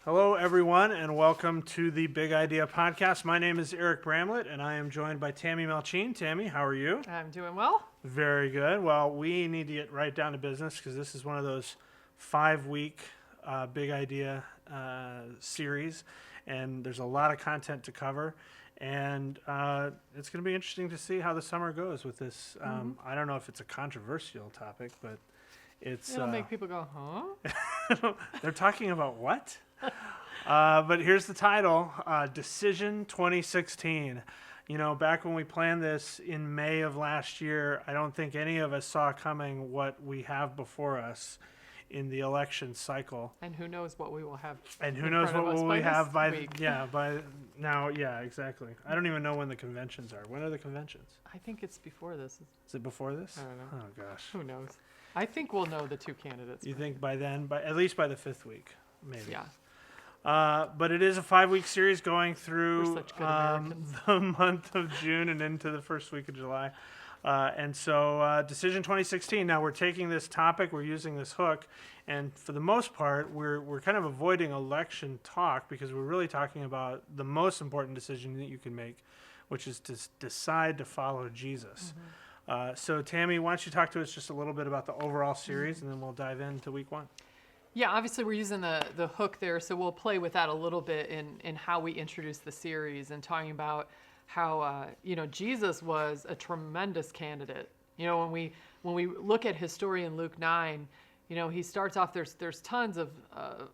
Hello, everyone, and welcome to the Big Idea Podcast. My name is Eric Bramlett, and I am joined by Tammy Melchien. Tammy, how are you? I'm doing well. Very good. Well, we need to get right down to business because this is one of those 5-week Big Idea series, and there's a lot of content to cover. And it's going to be interesting to see how the summer goes with this. I don't know if it's a controversial topic, but It'll make people go, huh? They're talking about what? But here's the title, Decision 2016. You know, back when we planned this in May of last year, I don't think any of us saw coming what we have before us in the election cycle. And who knows what we will have. And who knows what we have by now. Yeah, exactly. I don't even know when the conventions are. When are the conventions? I think it's before this. Is it before this? I don't know. Oh, gosh. Who knows? I think we'll know the two candidates. You think by then, at least by the 5th week, maybe? Yeah. But it is a 5-week series going through the month of June and into the first week of July. And so Decision 2016, now we're taking this topic, we're using this hook, and for the most part, we're kind of avoiding election talk because we're really talking about the most important decision that you can make, which is to decide to follow Jesus. So Tammy, why don't you talk to us just a little bit about the overall series, and then we'll dive into week 1. Yeah, obviously we're using the hook there, so we'll play with that a little bit in how we introduce the series and talking about how Jesus was a tremendous candidate. You know, when we look at historian Luke 9, you know, he starts off, there's tons of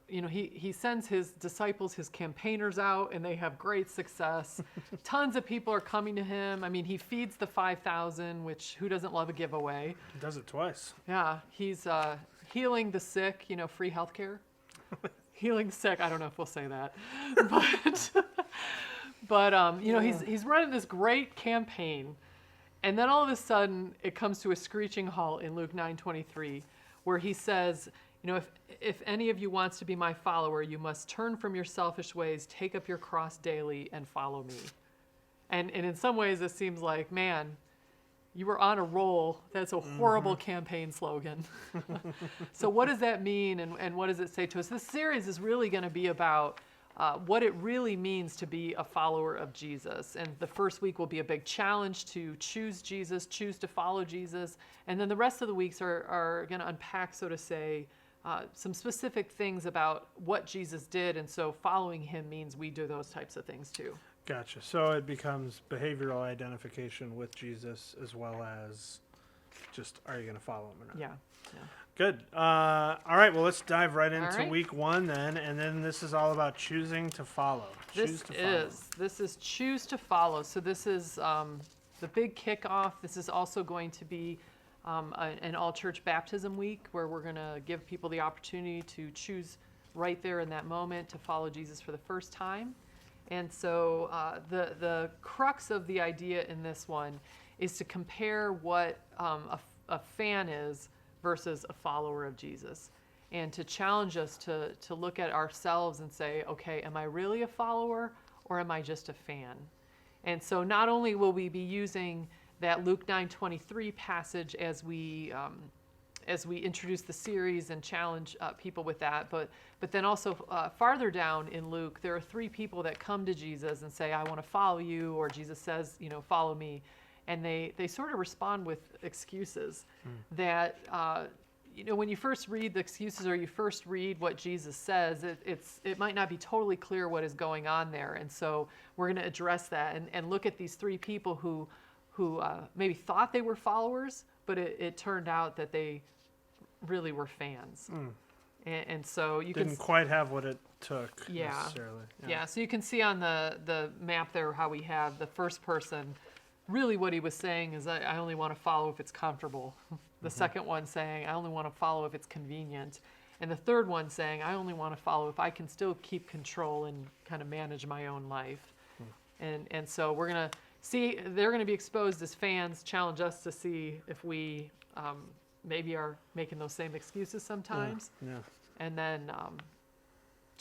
he sends his disciples, his campaigners out, and they have great success. Tons of people are coming to him. I mean, he feeds the 5,000, which who doesn't love a giveaway? He does it twice. Yeah, he's healing the sick, free healthcare. Healing the sick, I don't know if we'll say that. But he's running this great campaign. And then all of a sudden, it comes to a screeching halt in Luke 9:23, where he says, if any of you wants to be my follower, you must turn from your selfish ways, take up your cross daily, and follow me. And in some ways, it seems like, man, you were on a roll. That's a horrible campaign slogan. So what does that mean, and what does it say to us? This series is really going to be about what it really means to be a follower of Jesus. And the first week will be a big challenge to choose Jesus, choose to follow Jesus. And then the rest of the weeks are going to unpack, so to say, some specific things about what Jesus did. And so following him means we do those types of things too. Gotcha. So it becomes behavioral identification with Jesus as well as just, are you going to follow him or not? Yeah. Good. All right. Well, let's dive right into week 1 then. And then this is all about choosing to follow. This is choose to follow. So this is the big kickoff. This is also going to be an all-church baptism week where we're going to give people the opportunity to choose right there in that moment to follow Jesus for the first time. And so the crux of the idea in this one is to compare what a fan is versus a follower of Jesus, and to challenge us to look at ourselves and say, okay, am I really a follower or am I just a fan? And so not only will we be using that Luke 9:23 passage as we introduce the series and challenge people with that, but then also farther down in Luke, there are 3 people that come to Jesus and say, I want to follow you, or Jesus says, follow me. And they sort of respond with excuses that, when you first read the excuses or you first read what Jesus says, it might not be totally clear what is going on there. And so we're going to address that and look at these 3 people who maybe thought they were followers, but it turned out that they really were fans. And so you didn't quite have what it took necessarily. Yeah, so you can see on the map there how we have the first person. Really what he was saying is, I only want to follow if it's comfortable. The second one saying, I only want to follow if it's convenient. And the third one saying, I only want to follow if I can still keep control and kind of manage my own life. And so we're going to see, they're going to be exposed as fans, challenge us to see if we maybe are making those same excuses sometimes. Yeah. And then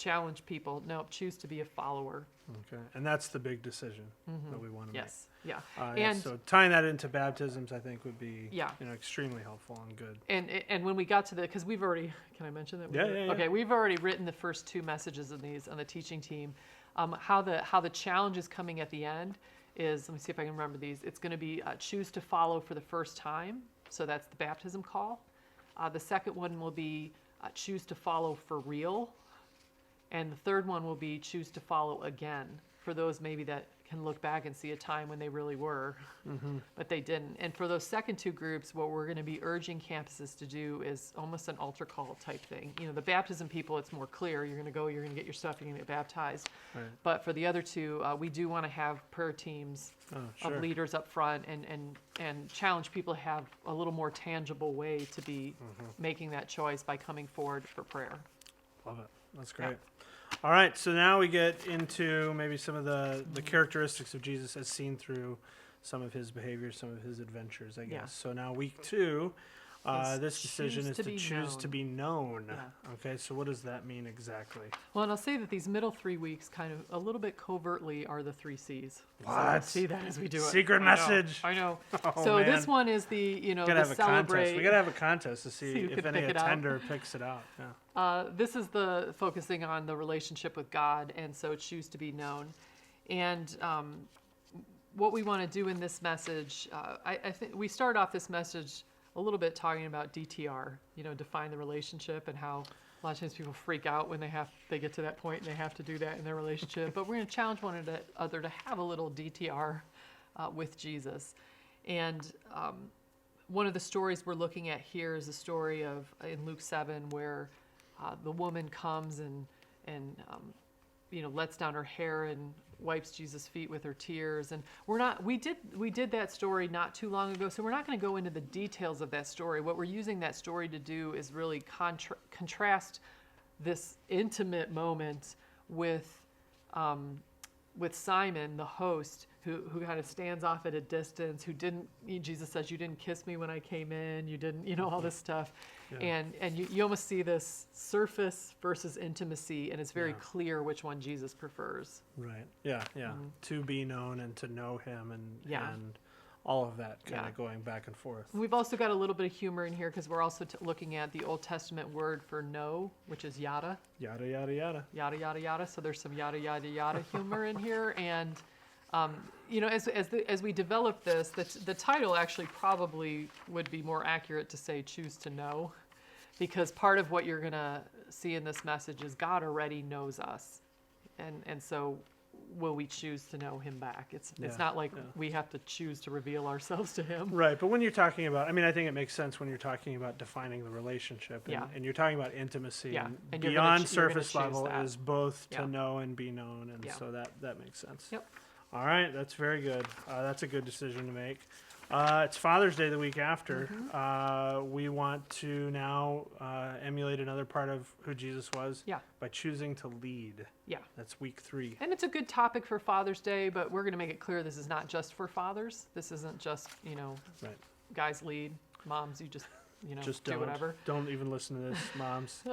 challenge people. No, choose to be a follower. Okay, and that's the big decision that we want to Yes, yeah. make. Yeah, And so tying that into baptisms, I think, would be Yeah. extremely helpful and good. and when we got to because we've already, can I mention that? Yeah. Okay, we've already written the first 2 messages of these on the teaching team. How the challenge is coming at the end is, let me see if I can remember these. It's going to be choose to follow for the first time. So that's the baptism call. The second one will be choose to follow for real. And the third one will be choose to follow again, for those maybe that can look back and see a time when they really were, but they didn't. And for those second 2 groups, what we're going to be urging campuses to do is almost an altar call type thing. The baptism people, it's more clear. You're going to go, you're going to get your stuff, you're going to get baptized. Right. But for the other 2, we do want to have prayer teams Sure. of leaders up front and challenge people to have a little more tangible way to be making that choice by coming forward for prayer. Love it. That's great. All right, so now we get into maybe some of the characteristics of Jesus as seen through some of his behaviors, some of his adventures, I guess. Yeah. So now week 2, this decision is to choose known. to be known. Yeah. Okay, so what does that mean exactly? Well, and I'll say that these middle 3 weeks kind of a little bit covertly are the 3 C's. So What? we'll see that as we do it. Secret I know, message. I know. Oh, So man. this one is the, We gotta the have a contest. celebrate. We gotta have a contest to see See who if can any pick it out. attender picks it out. Yeah. This is the focusing on the relationship with God, and so choose to be known. And what we want to do in this message, I think we start off this message a little bit talking about DTR, define the relationship, and how a lot of times people freak out when they get to that point and they have to do that in their relationship. But we're going to challenge one another to have a little DTR with Jesus. And one of the stories we're looking at here is a story in Luke 7 where the woman comes and lets down her hair and wipes Jesus' feet with her tears. And we did that story not too long ago, so we're not going to go into the details of that story. What we're using that story to do is really contrast this intimate moment with Simon, the host, who kind of stands off at a distance, Jesus says, you didn't kiss me when I came in, you didn't, all this stuff. Yeah. And you almost see this surface versus intimacy, and it's very clear which one Jesus prefers. Right. Yeah. To be known and to know him and Yeah. all of that kind of going back and forth. We've also got a little bit of humor in here because we're also looking at the Old Testament word for know, which is yada. Yada, yada, yada. Yada, yada, yada. So there's some yada, yada, yada humor in here. And, as we develop this, the title actually probably would be more accurate to say choose to know, because part of what you're going to see in this message is God already knows us. And so will we choose to know him back? It's not like we have to choose to reveal ourselves to him. Right, but when you're talking about, I think it makes sense when you're talking about defining the relationship, and you're talking about intimacy, And you're beyond gonna surface choose level that. is both Yeah. to know and be known, and Yeah. so that makes sense. Yep. All right, that's very good. That's a good decision to make. It's Father's Day the week after. We want to now emulate another part of who Jesus was by choosing to lead. Yeah. That's week 3. And it's a good topic for Father's Day, but we're going to make it clear this is not just for fathers. This isn't just, Right. guys lead, moms, you just Don't. do whatever. Don't even listen to this, moms.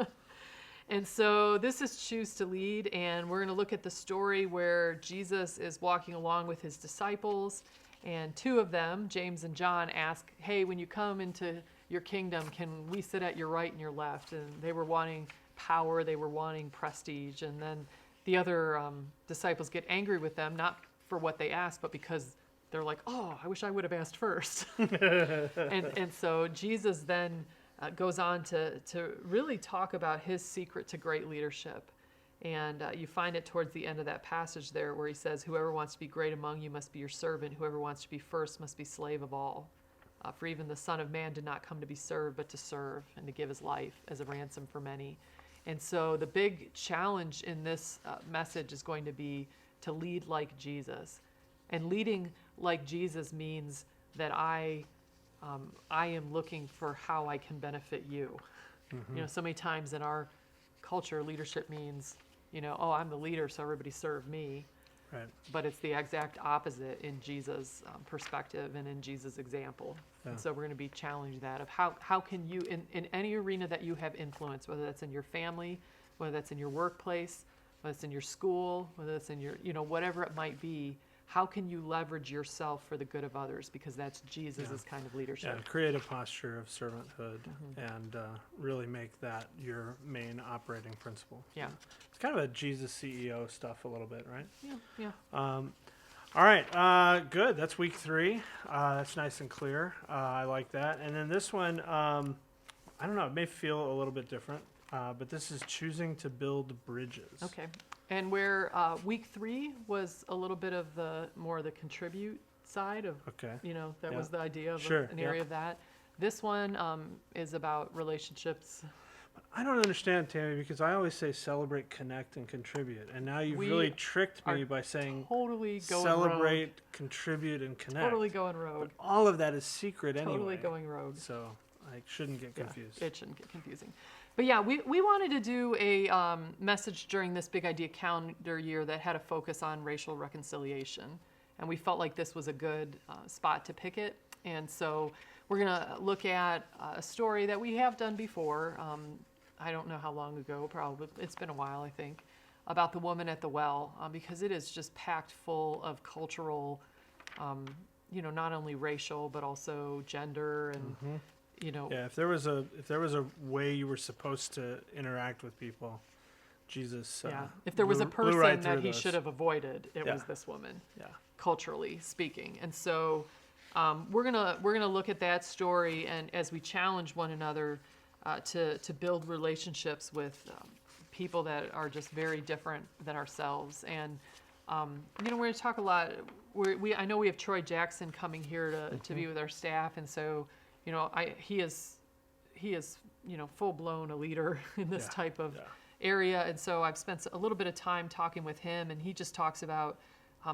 And so this is Choose to Lead, and we're going to look at the story where Jesus is walking along with his disciples, and 2 of them, James and John, ask, hey, when you come into your kingdom, can we sit at your right and your left? And they were wanting power, they were wanting prestige, and then the other disciples get angry with them, not for what they asked, but because they're like, oh, I wish I would have asked first. and so Jesus then goes on to really talk about his secret to great leadership. And you find it towards the end of that passage there where he says, whoever wants to be great among you must be your servant. Whoever wants to be first must be slave of all. For even the Son of Man did not come to be served, but to serve and to give his life as a ransom for many. And so the big challenge in this message is going to be to lead like Jesus. And leading like Jesus means that I am looking for how I can benefit you. So many times in our culture, leadership means, oh, I'm the leader, so everybody serve me. Right. But it's the exact opposite in Jesus' perspective and in Jesus' example. Yeah. And so we're going to be challenged that of how can you, in any arena that you have influence, whether that's in your family, whether that's in your workplace, whether it's in your school, whether it's in your, whatever it might be. How can you leverage yourself for the good of others? Because that's Jesus's kind of leadership. Yeah, create a posture of servanthood and really make that your main operating principle. Yeah. It's kind of a Jesus CEO stuff a little bit, right? Yeah. All right, good. That's week 3. That's nice and clear. I like that. And then this one, I don't know, it may feel a little bit different, but this is choosing to build bridges. Okay. And where week 3 was a little bit of the contribute side of, Okay. that was the idea of Sure, an area of that. This one is about relationships. I don't understand, Tammy, because I always say celebrate, connect, and contribute. And now you've We really tricked me by saying Totally going celebrate, rogue. contribute, and connect. Totally going rogue. But all of that is secret anyway. Totally going rogue. So I shouldn't get confused. It shouldn't get confusing. But yeah, we wanted to do a message during this Big Idea calendar year that had a focus on racial reconciliation. And we felt like this was a good spot to pick it. And so we're going to look at a story that we have done before. I don't know how long ago, probably. It's been a while, I think, about the woman at the well, because it is just packed full of cultural, not only racial, but also gender and, Yeah, if there was a way you were supposed to interact with people, Jesus. If there was a blew person right that through he those. should have avoided, it Yeah. was this woman. Yeah. Culturally speaking. And so we're gonna look at that story, and as we challenge one another to build relationships with people that are just very different than ourselves. And we're going to talk a lot. I know we have Troy Jackson coming here to be with our staff, and so he is full blown a leader in this type of area. And so I've spent a little bit of time talking with him, and he just talks about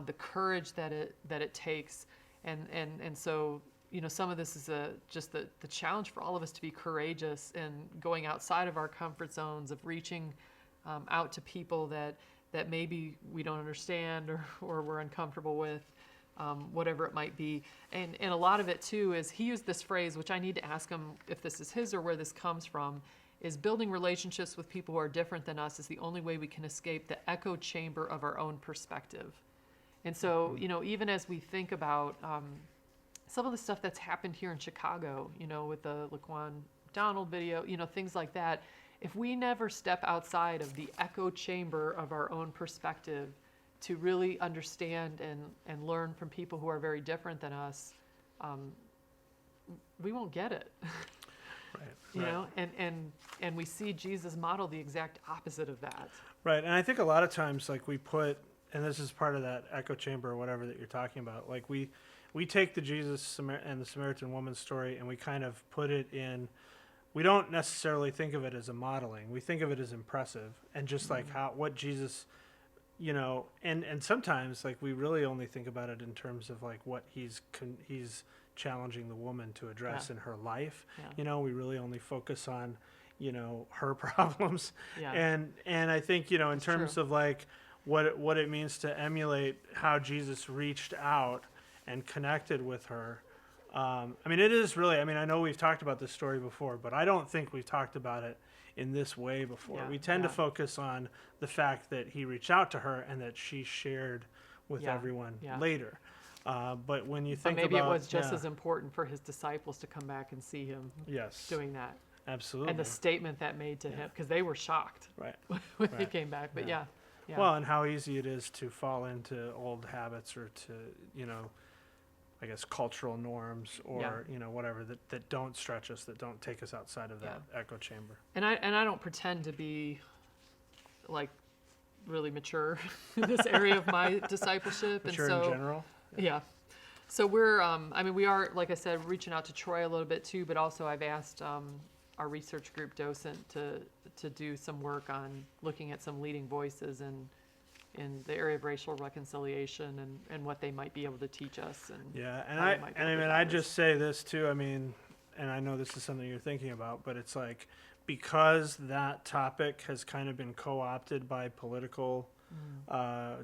the courage that it takes, and so some of this is just the challenge for all of us to be courageous and going outside of our comfort zones, of reaching out to people that maybe we don't understand or we're uncomfortable with, whatever it might be. And a lot of it too is he used this phrase, which I need to ask him if this is his or where this comes from, is building relationships with people who are different than us is the only way we can escape the echo chamber of our own perspective. And so, even as we think about some of the stuff that's happened here in Chicago, with the Laquan Donald video, things like that, if we never step outside of the echo chamber of our own perspective to really understand and learn from people who are very different than us, we won't get it. Right. And we see Jesus model the exact opposite of that. Right, and I think a lot of times, like, we put, and this is part of that echo chamber or whatever that you're talking about, like we take the Jesus and the Samaritan woman story and we kind of put it in, we don't necessarily think of it as a modeling. We think of it as impressive and just like what Jesus, and sometimes like we really only think about it in terms of like what he's challenging the woman to address in her life. Yeah. We really only focus on, her problems. Yeah. And I think, in That's terms true. of like what it means to emulate how Jesus reached out and connected with her. It is really, I know we've talked about this story before, but I don't think we've talked about it in this way before. Yeah, We tend to yeah. focus on the fact that he reached out to her and that she shared with Yeah, everyone yeah. later. But when you But think maybe about... it was just as important for his disciples to come back and see him Yes, doing that. absolutely. And the statement that made to him, because they were shocked Right. when they Right. came back. But Yeah. yeah. Well, and how easy it is to fall into old habits or to, I guess, cultural norms or, whatever that don't stretch us, that don't take us outside of that echo chamber. And I don't pretend to be like really mature in this area of my discipleship. Mature and so, in general? Yeah. So we're, we are, like I said, reaching out to Troy a little bit too, but also I've asked our research group docent to do some work on looking at some leading voices in the area of racial reconciliation and what they might be able to teach us. Yeah, how they might be able to I guide us. just say this too, and I know this is something you're thinking about, but it's like, because that topic has kind of been co-opted by political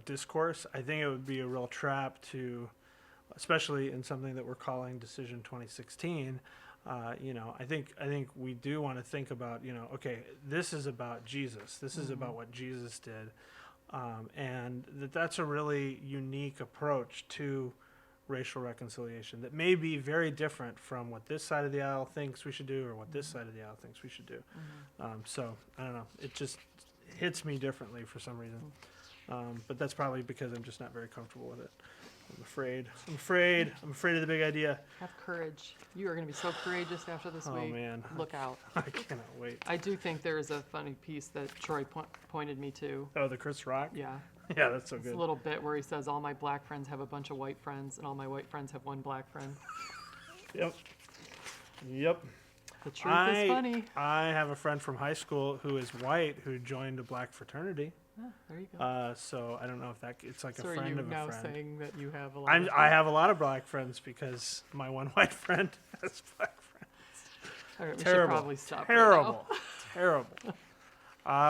discourse, I think it would be a real trap to, especially in something that we're calling Decision 2016, I think we do want to think about, okay, this is about Jesus. This is about what Jesus did. And that's a really unique approach to racial reconciliation that may be very different from what this side of the aisle thinks we should do or what this side of the aisle thinks we should do. So I don't know. It just hits me differently for some reason. But that's probably because I'm just not very comfortable with it. I'm afraid of the big idea. Have courage. You are going to be so courageous after this week. Oh, man. Look out. I cannot wait. I do think there is a funny piece that Troy pointed me to. Oh, the Chris Rock? Yeah. Yeah, that's so It's good. a little bit where he says, all my black friends have a bunch of white friends, and all my white friends have one black friend. Yep. The truth is funny. I have a friend from high school who is white who joined a black fraternity. Ah, there you go. So I don't know if it's like So a are friend you of a now friend. saying that you have a lot of I have a lot of black friends because my one white friend has black friends. All right, we should Terrible. probably stop. Terrible. Terrible.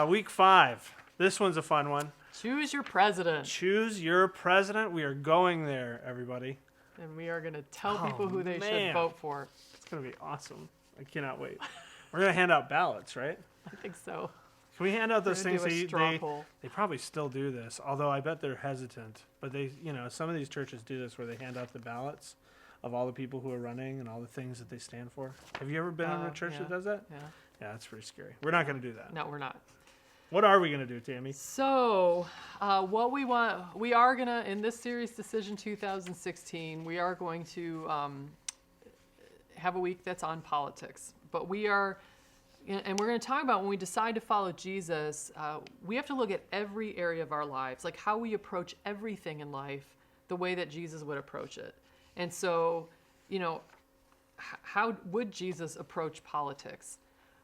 Week 5. This one's a fun one. Choose your president. Choose your president. We are going there, everybody. And we are going to tell Oh, people who they should man. vote for. It's going to be awesome. I cannot wait. We're going to hand out ballots, right? I think so. Can we hand out those We're gonna things? do a straw poll. They probably still do this, although I bet they're hesitant. But some of these churches do this where they hand out the ballots of all the people who are running and all the things that they stand for. Have you ever been in a church yeah. that does that? Yeah. Yeah, that's pretty scary. We're not going to do that. No, we're not. What are we going to do, Tammy? So, what we are going to, in this series, Decision 2016, we are going to have a week that's on politics. But we're going to talk about when we decide to follow Jesus, we have to look at every area of our lives, like how we approach everything in life the way that Jesus would approach it. And so, how would Jesus approach politics?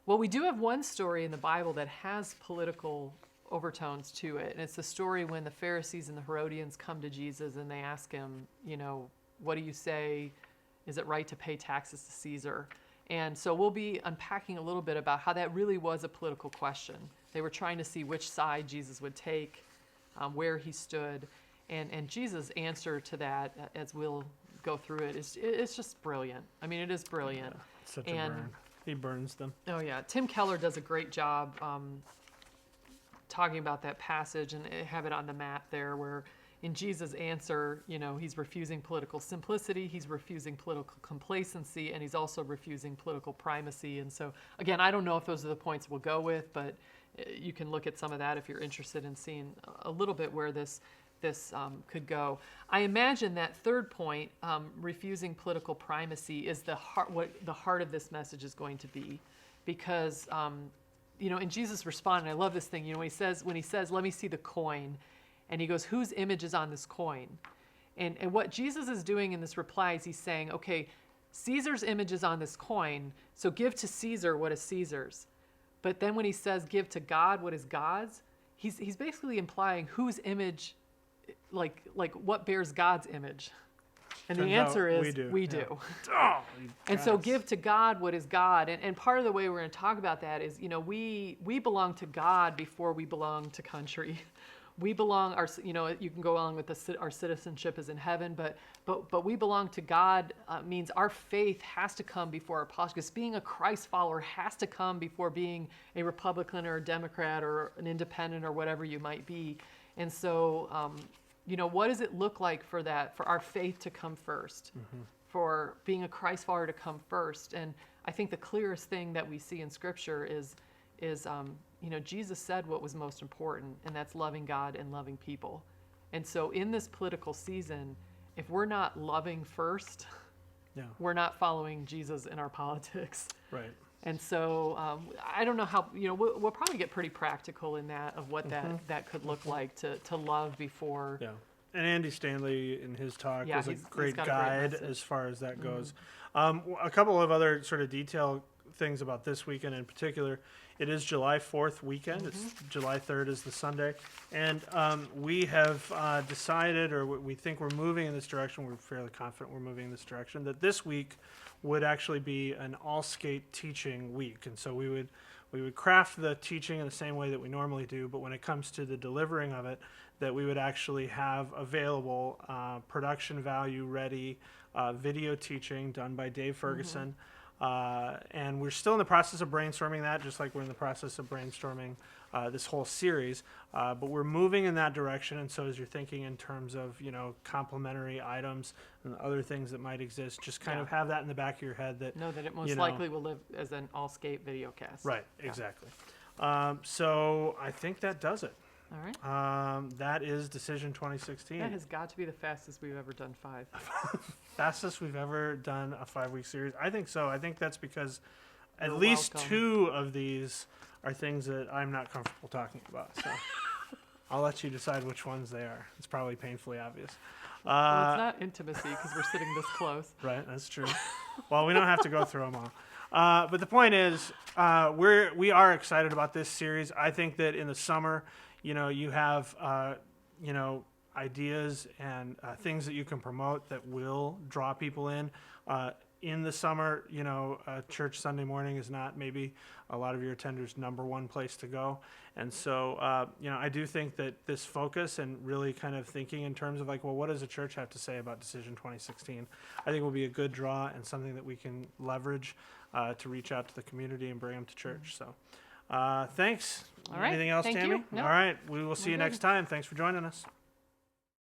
Well, we do have one story in the Bible that has political overtones to it. And it's the story when the Pharisees and the Herodians come to Jesus and they ask him, what do you say? Is it right to pay taxes to Caesar? And so we'll be unpacking a little bit about how that really was a political question. They were trying to see which side Jesus would take, where he stood. And Jesus' answer to that, as we'll go through it, it's just brilliant. I mean, it is brilliant. Yeah, it's such a burn. He burns them. Oh, yeah. Tim Keller does a great job talking about that passage, and I have it on the map there where in Jesus' answer, he's refusing political simplicity, he's refusing political complacency, and he's also refusing political primacy. And so, again, I don't know if those are the points we'll go with, but you can look at some of that if you're interested in seeing a little bit where this could go. I imagine that third point, refusing political primacy, is what the heart of this message is going to be, because in Jesus' responding, I love this thing. When he says, "Let me see the coin," and he goes, "Whose image is on this coin?" And what Jesus is doing in this reply is he's saying, okay, Caesar's image is on this coin, so give to Caesar what is Caesar's. But then when he says, give to God what is God's, he's basically implying whose image. Like what bears God's image? And Turns the answer out is we do. Oh, And so give to God what is God. And part of the way we're going to talk about that is, we belong to God before we belong to country. We belong, you can go along with our citizenship is in heaven, but we belong to God means our faith has to come before our politics. Being a Christ follower has to come before being a Republican or a Democrat or an independent or whatever you might be. And so, what does it look like for our faith to come first, for being a Christ follower to come first? And I think the clearest thing that we see in Scripture is Jesus said what was most important, and that's loving God and loving people. And so in this political season, if we're not loving first, we're not following Jesus in our politics. Right. And so I don't know how, we'll probably get pretty practical in that of what that could look like to love before. Yeah. And Andy Stanley in his talk was a he's great got guide message. as far as that goes. A couple of other sort of detail things about this weekend in particular. It is July 4th weekend. It's July 3rd is the Sunday. And we have decided, or we think we're moving in this direction, we're fairly confident we're moving in this direction, that this week would actually be an all-skate teaching week. And so we would craft the teaching in the same way that we normally do, but when it comes to the delivering of it, that we would actually have available production value ready video teaching done by Dave Ferguson. And we're still in the process of brainstorming that, just like we're in the process of brainstorming this whole series. But we're moving in that direction, and so as you're thinking in terms of, complementary items and other things that might exist, just kind of have that in the back of your head that Know that it most likely will live as an all-skate video cast. Right, exactly. So I think that does it. All right. That is Decision 2016. That has got to be the fastest we've ever done 5. Fastest we've ever done a 5-week series. I think so. I think that's because at You're least welcome. 2 of these are things that I'm not comfortable talking about. So I'll let you decide which ones they are. It's probably painfully obvious. Well, it's not intimacy because we're sitting this close. Right, that's true. Well, we don't have to go through them all. But the point is, we are excited about this series. I think that in the summer, you have, ideas and things that you can promote that will draw people in. In the summer, church Sunday morning is not maybe a lot of your attenders' number one place to go. And so, I do think that this focus and really kind of thinking in terms of what does the church have to say about Decision 2016, I think will be a good draw and something that we can leverage to reach out to the community and bring them to church. So, thanks. All right. Anything else, Thank Tammy? you. No. All right. We will see you We're next good. time. Thanks for joining us.